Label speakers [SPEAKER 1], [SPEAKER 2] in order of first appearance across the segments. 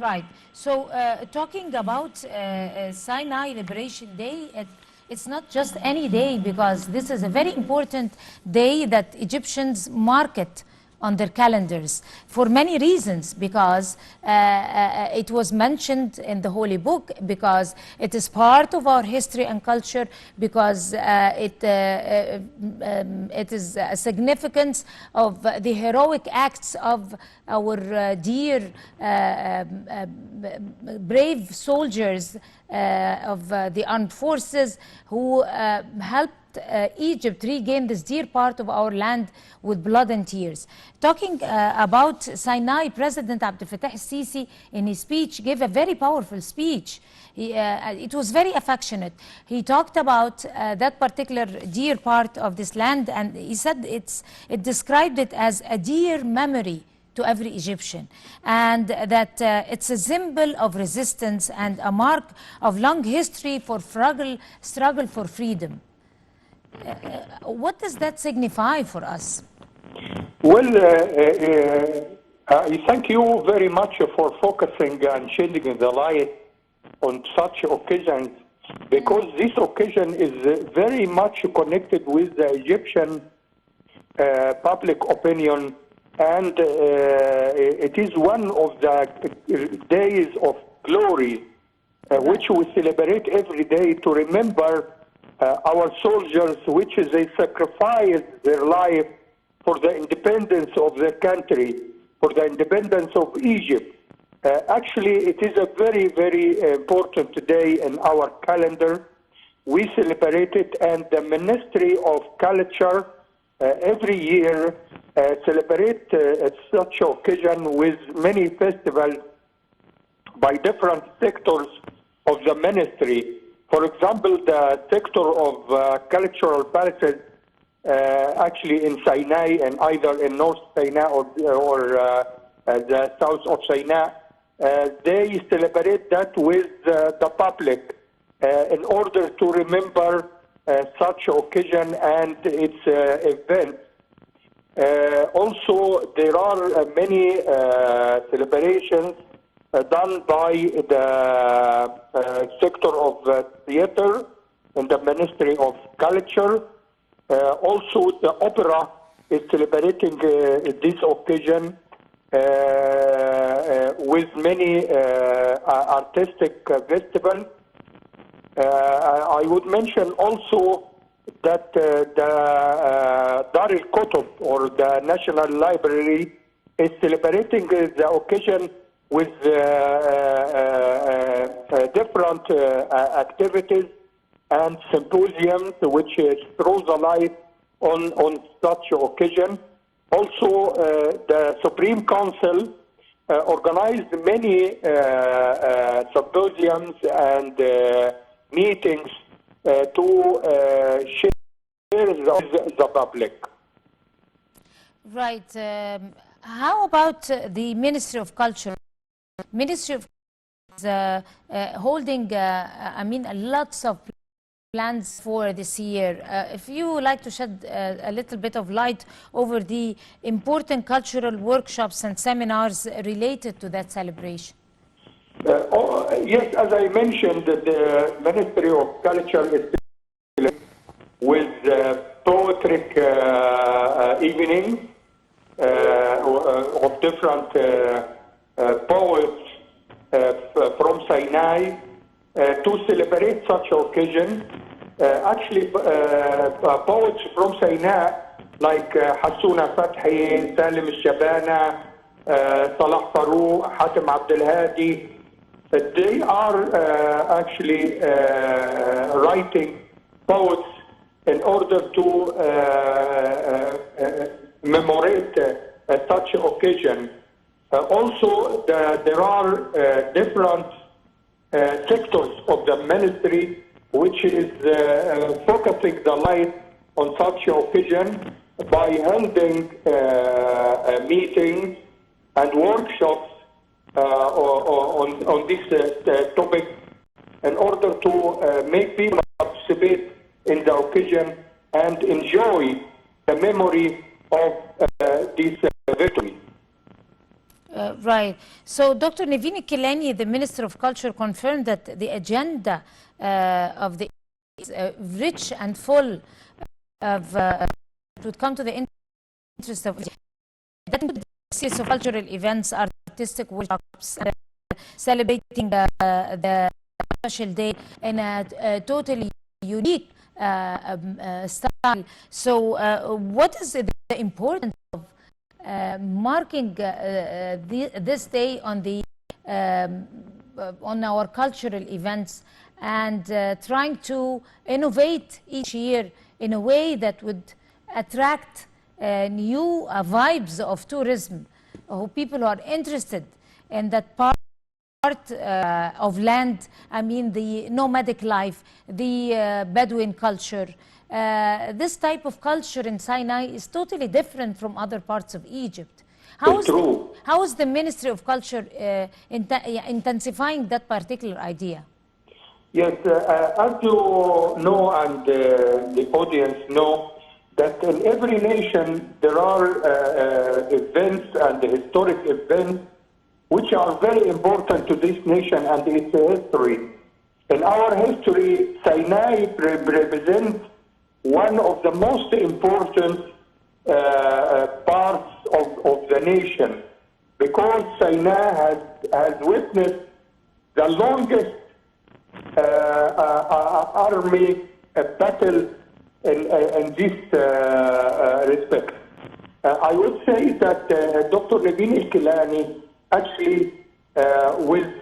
[SPEAKER 1] Right. So, talking about Sinai Liberation Day, it's not just any day, because this is a very important day that Egyptians mark it on their calendars for many reasons, because it was mentioned in the Holy Book, because it is part of our history and culture, because it is a significance of the heroic acts of our dear brave soldiers of the armed forces who helped Egypt regain this dear part of our land with blood and tears. Talking about Sinai, President Abdel Fattah el-Sisi in his speech gave a very powerful speech. It was very affectionate. He talked about that particular dear part of this land, and he said it described it as a dear memory to every Egyptian, and that it's a symbol of resistance and a mark of long history for struggle for freedom. What does that signify for us?
[SPEAKER 2] Well, I thank you very much for focusing and shedding the light on such occasions, because this occasion is very much connected with the Egyptian public opinion, and it is one of the days of glory which we celebrate every day to remember our soldiers, which they sacrificed their life for the independence of their country, for the independence of Egypt. Actually, it is a very, very important day in our calendar. We celebrate it, and the Ministry of Culture every year celebrate such occasion with many festivals by different sectors of the ministry. For example, the sector of cultural palaces, actually in Sinai, and either in North Sinai or the south of Sinai, they celebrate that with the public in order to remember such occasion and its event. Also, there are many celebrations done by the sector of theater in the Ministry of Culture. Also, the opera is celebrating this occasion with many artistic festivals. I would mention also that the Dar el-Kutub, or the National Library, is celebrating the occasion with different activities and symposiums which throws a light on such occasion. Also, the Supreme Council organized many symposiums and meetings to share the public.
[SPEAKER 1] Right. How about the Ministry of Culture? Ministry of holding, lots of plans for this year. If you would like to shed a little bit of light over the important cultural workshops and seminars related to that celebration.
[SPEAKER 2] Yes, as I mentioned, the Ministry of Culture is with poetic evening of different poets from Sinai to celebrate such occasion. Actually, poets from Sinai like Hassouna Fathi, Salim al-Shabana, Salah Farouk, Hatem Abdel Hadi, they are actually writing poets in order to commemorate such occasion. Also, there are different sectors of the ministry which is focusing the light on such occasion by holding meetings and workshops on this topic in order to make people participate in the occasion and enjoy the memory of this victory.
[SPEAKER 1] Right. So Dr. Naveen Kilani, the Minister of Culture, confirmed that the agenda of the is rich and full of it would come to the interest of that includes a series of cultural events, artistic workshops, celebrating the special day in a totally unique style. So, what is the importance of marking this day on the on our cultural events and trying to innovate each year in a way that would attract new vibes of tourism, who people are interested in that part of land, I mean the nomadic life, the Bedouin culture. This type of culture in Sinai is totally different from other parts of Egypt. How is the Ministry of Culture intensifying that particular idea?
[SPEAKER 2] Yes, as you know and the audience know, that in every nation there are events and historic events which are very important to this nation and its history. In our history, Sinai represents one of the most important parts of the nation, because Sinai has witnessed the longest army battle in this respect. I would say that Dr. Naveen Kilani actually with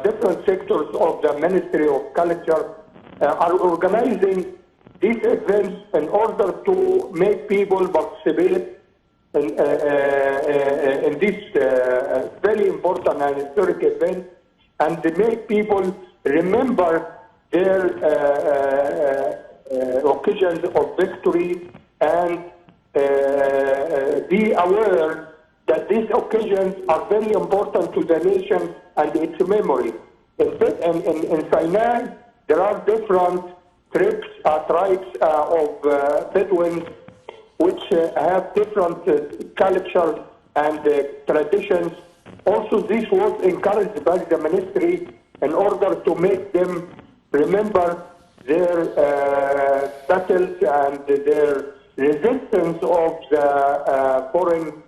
[SPEAKER 2] different sectors of the Ministry of Culture are organizing these events in order to make people participate in this very important and historic event, and to make people remember their occasions of victory and be aware that these occasions are very important to the nation and its memory. In Sinai, there are different tribes of Bedouins which have different culture and traditions. Also, this was encouraged by the ministry in order to make them remember their battles and their resistance of the foreign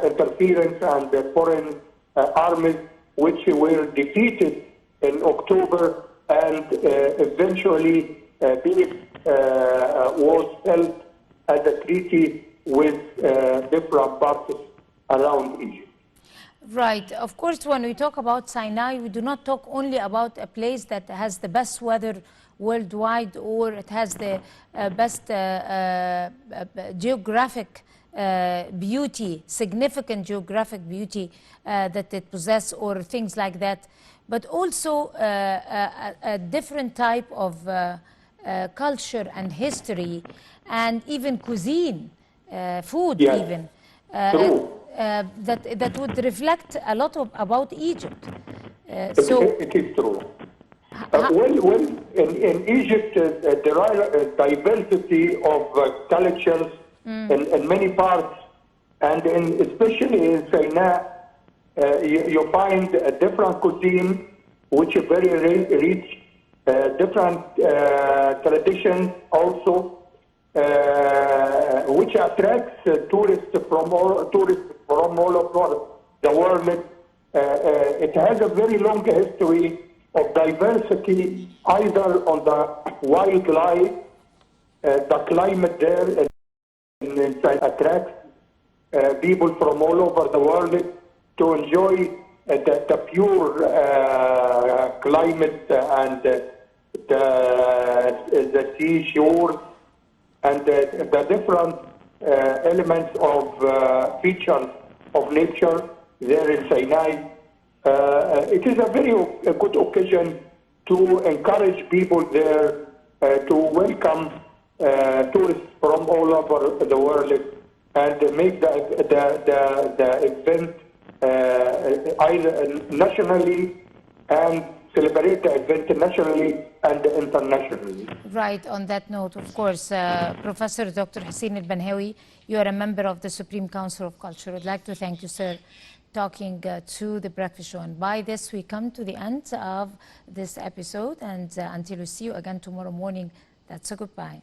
[SPEAKER 2] interference and the foreign armies which were defeated in October, and eventually peace was held as a treaty with different parties around Egypt.
[SPEAKER 1] Right. Of course, when we talk about Sinai, we do not talk only about a place that has the best weather worldwide, or it has the best geographic beauty, significant geographic beauty that it possesses, or things like that, but also a different type of culture and history, and even cuisine, food,
[SPEAKER 2] yes.
[SPEAKER 1] even.
[SPEAKER 2] True.
[SPEAKER 1] That would reflect a lot about Egypt.
[SPEAKER 2] It is true. Well, in Egypt, there are a diversity of cultures in many parts, and especially in Sinai, you find a different cuisine, which is very rich, different traditions also, which attracts tourists from all over the world. It has a very long history of diversity, either on the wildlife, the climate there attracts people from all over the world to enjoy the pure climate and the seashore and the different elements of features of nature there in Sinai. It is a very good occasion to encourage people there to welcome tourists from all over the world and make the event either nationally and celebrate the event nationally and internationally.
[SPEAKER 1] Right. On that note, of course, Professor Dr. Hussein El Banhawi, you are a member of the Supreme Council of Culture. I'd like to thank you, sir, talking to the breakfast show. And by this, we come to the end of this episode. And until we see you again tomorrow morning, that's a goodbye.